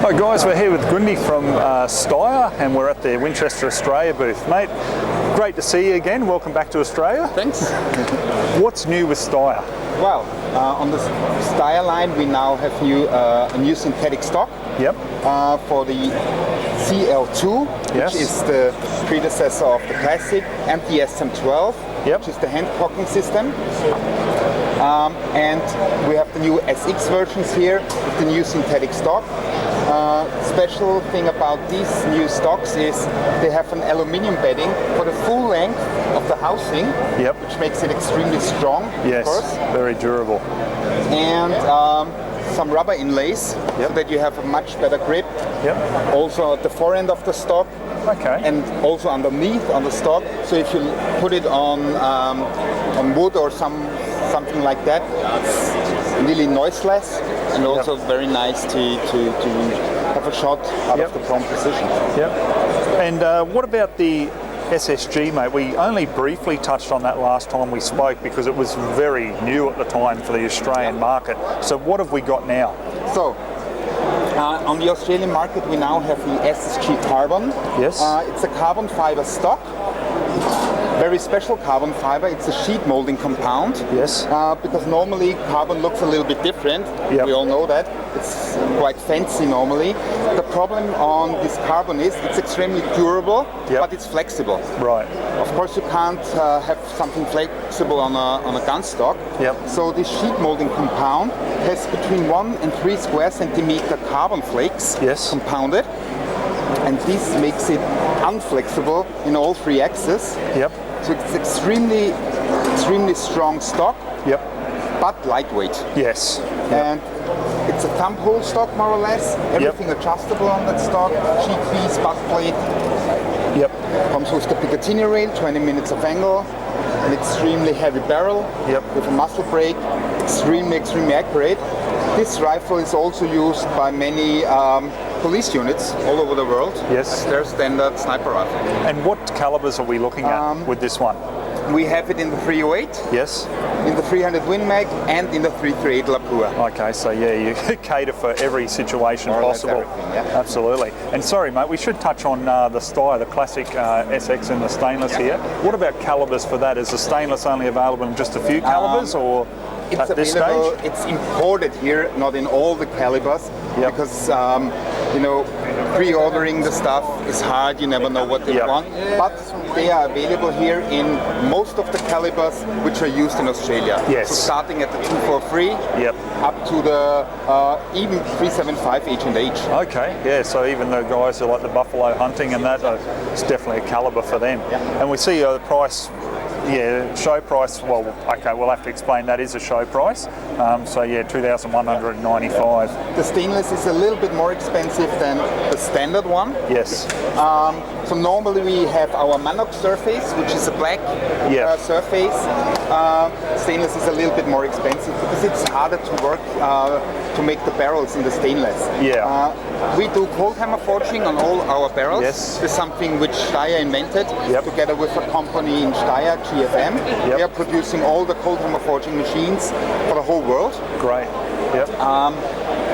Hi guys, we're here with Gundi from Steyr and we're at the Winchester Australia booth. Mate, great to see you again. Welcome back to Australia. Thanks. What's new with Steyr? Well, on the Steyr line we now have a new synthetic stock. Yep. For the CL2, yes, which is the predecessor of the classic, and the SM12, yep, which is the hand cocking system. And we have the new SX versions here with the new synthetic stock. Special thing about these new stocks is they have an aluminium bedding for the full length of the housing, yep, which makes it extremely strong. Yes, of course. Very durable. And some rubber inlays, yep, so that you have a much better grip. Yep. Also at the forend of the stock. Okay. And also underneath on the stock. So if you put it on wood or something like that, it's really noiseless and also, yep, very nice to have a shot out, yep, of the prone position. Yep. And what about the SSG, mate? We only briefly touched on that last time we spoke because it was very new at the time for the Australian, yep, market. So what have we got now? So on the Australian market we now have the SSG Carbon. Yes. It's a carbon fiber stock. Very special carbon fiber. It's a sheet molding compound. Yes. Because normally carbon looks a little bit different. Yep. We all know that. It's quite fancy normally. The problem on this carbon is it's extremely durable, yep, but it's flexible. Right. Of course you can't have something flexible on a gun stock. Yep. So this sheet molding compound has between 1 and 3 square centimeter carbon flakes, yes, compounded. And this makes it unflexible in all 3 axes. Yep. So it's extremely strong stock. Yep. But lightweight. Yes. Yep. And it's a thumb hole stock more or less. Everything, yep, adjustable on that stock. Cheek piece, butt plate. Yep. Comes with the Picatinny rail, 20 minutes of angle. An extremely heavy barrel. Yep. With a muzzle brake. Extremely accurate. This rifle is also used by many police units all over the world. Yes. As their standard sniper rifle. And what calibers are we looking at with this one? We have it in the 308. Yes. In the 300 Win Mag and in the 338 Lapua. Okay, so yeah, you cater for every situation possible. Yeah. Absolutely. And sorry, mate, we should touch on the Steyr, the classic SX and the stainless, yep, here. What about calibers for that? Is the stainless only available in just a few calibers, or it's at this available, stage? It's imported here, not in all the calibers, yep, because you know, pre-ordering the stuff is hard. You never know what they, yep, want. But they are available here in most of the calibers which are used in Australia. Yes. So starting at the 243, yep, up to the even 375 H&H. Okay, yeah, so even the guys who like the buffalo hunting and that, it's definitely a caliber for them. Yep. And we see the price, yeah, show price, well, okay, we'll have to explain that is a show price. So yeah, $2,195. The stainless is a little bit more expensive than the standard one. Yes. So normally we have our Manox surface, which is a black, yep, surface. Stainless is a little bit more expensive because it's harder to work to make the barrels in the stainless. Yeah. We do cold hammer forging on all our barrels. Yes. This is something which Steyr invented, yep, together with a company in Steyr, GFM. Yep. They are producing all the cold hammer forging machines for the whole world. Great. Yep.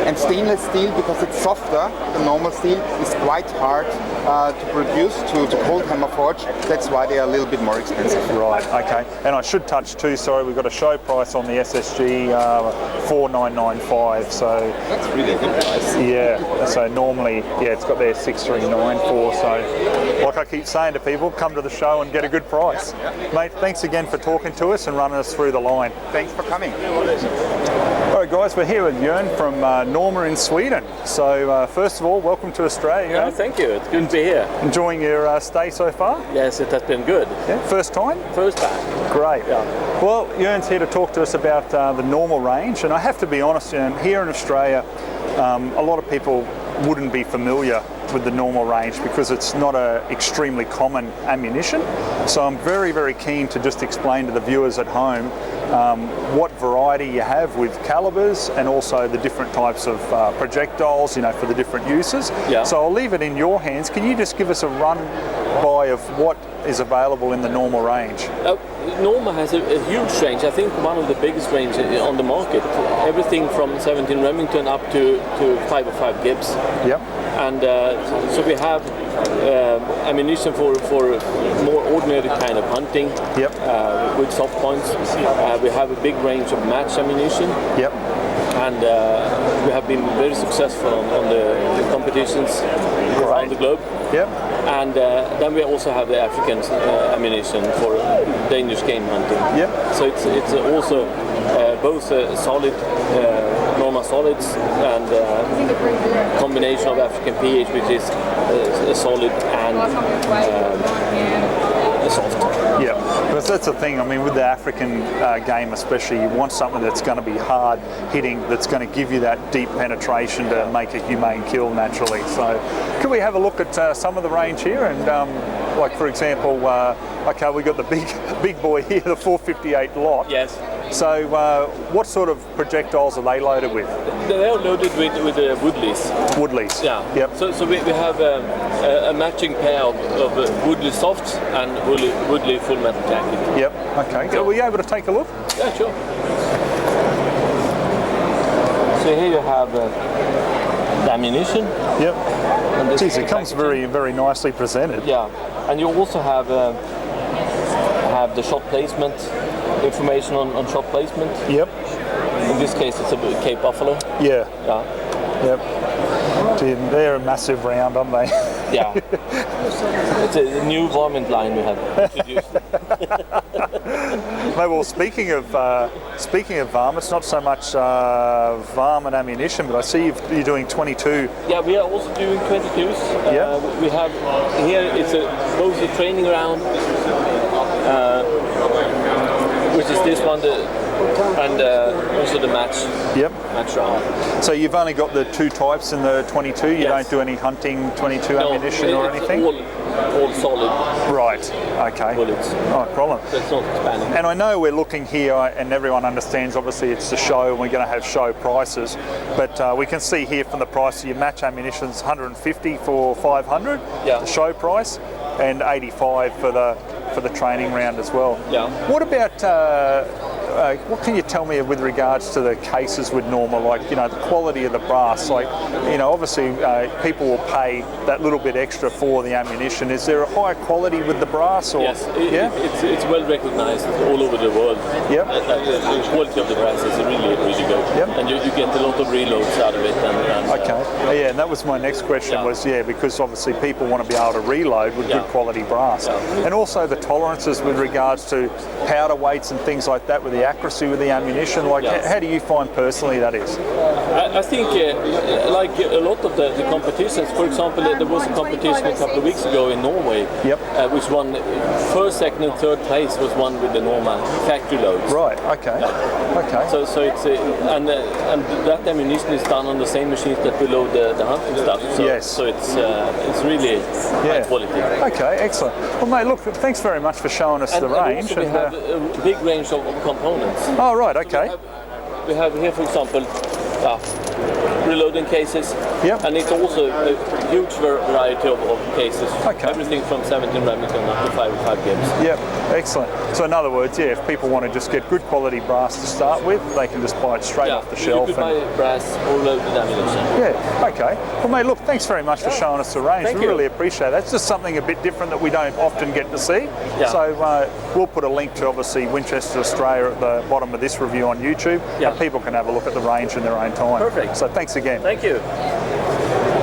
And stainless steel, because it's softer than normal steel, is quite hard to produce, to cold hammer forge. That's why they are a little bit more expensive. Right, okay. And I should touch too, sorry, we've got a show price on the SSG, $4,995. So that's really a good price. Yeah, so normally, yeah, it's got there $6,394. So like I keep saying to people, come to the show and get a good price. Yeah, yeah. Mate, thanks again for talking to us and running us through the line. Thanks for coming. All right, guys, we're here with Jörn from Norma in Sweden. So first of all, welcome to Australia. Yeah, thank you. It's good to be here. Enjoying your stay so far? Yes, it has been good. Yeah, first time? First time. Great. Yeah. Well, Jörn's here to talk to us about the Norma range, and I have to be honest, here in Australia, a lot of people wouldn't be familiar with the Norma range because it's not an extremely common ammunition. So I'm very, very keen to just explain to the viewers at home what variety you have with calibers and also the different types of projectiles, you know, for the different uses. Yeah. So I'll leave it in your hands. Can you just give us a run by of what is available in the Norma range? Norma has a huge range. I think one of the biggest range on the market. Everything from 17 Remington up to 505 Gibbs. Yep. And so we have ammunition for more ordinary kind of hunting. Yep. With soft points. We have a big range of match ammunition. Yep. And we have been very successful on the competitions around the globe. Yep. And then we also have the African ammunition for dangerous game hunting. Yep. So it's also both solid Norma solids and combination of African PH, which is solid and soft. Yeah, because that's the thing. I mean, with the African game especially, you want something that's going to be hard hitting, that's going to give you that deep penetration to make a humane kill naturally. So, could we have a look at some of the range here? And like for example, okay, we got the big boy here, the 458 lot. Yes. So, what sort of projectiles are they loaded with? They are loaded with Woodleys. Woodleys. Yeah. Yep. So we have a matching pair of Woodley softs and Woodley full metal jacket. Yep. Okay. Are we able to take a look? Yeah, sure. So here you have the ammunition. Yep. And this Geez, it comes packaging. very nicely presented. Yeah, and you also have the shot placement information on shot placement. Yep. In this case, it's a Cape Buffalo. Yeah. Yeah. Yep. Gee, they're a massive round, aren't they? Yeah. It's a new varmint line we have introduced. No, well, speaking of varmints, not so much varmint ammunition, but I see you're doing 22. Yeah, we are also doing 22s. Yeah. We have here it's both a training round, which is this one, and also the match. Yep. Match round. So you've only got the two types in the 22. You Yes. don't do any hunting 22 ammunition or it's anything. all solid Right. Okay. bullets. No problem. So it's not expanding. And I know we're looking here, and everyone understands. Obviously, it's the show, and we're going to have show prices. But we can see here from the price of your match ammunition's 150 for 500, Yeah. the show price, and 85 for the training round as well. Yeah. What about? What can you tell me with regards to the cases with Norma? Like, you know, the quality of the brass. Like, you know, obviously people will pay that little bit extra for the ammunition. Is there a higher quality with the brass? Or Yes, yeah. it's well recognized all over the world. Yep. The quality of the brass is really good. Yep. And you get a lot of reloads out of it. Okay. Yeah, and that was my next question. Yeah. Because obviously people want to be able to reload with Yeah. good quality brass, Yeah. and also the tolerances with regards to powder weights and things like that, with the accuracy with the ammunition. Like, Yes. how do you find personally that is? I think like a lot of the competitions, for example, there was a competition a couple of weeks ago in Norway, Yep. which won first, second, and third place was won with the Norma factory loads. Right. Okay. Okay. So it's and that ammunition is done on the same machines that we load the hunting stuff. So, Yes. So it's really high quality. Okay, excellent. Well, mate, look, thanks very much for showing us the range. Also we have a big range of components. Oh, right, okay. We have here, for example, reloading cases. Yep. And it's also a huge variety of cases. Okay. Everything from 17 Remington up to 505 Gibbs. Yep, excellent. So in other words, yeah, if people want to just get good quality brass to start with, they can just buy it straight off the shelf. You could buy brass or loaded ammunition. Yeah, okay. Well, mate, look, thanks very much for showing us the range. Thank We you. really appreciate that. It's just something a bit different that we don't often get to see. Yeah. So we'll put a link to, obviously, Winchester, Australia at the bottom of this review on YouTube. Yeah. And people can have a look at the range in their own time. Perfect. So thanks again. Thank you.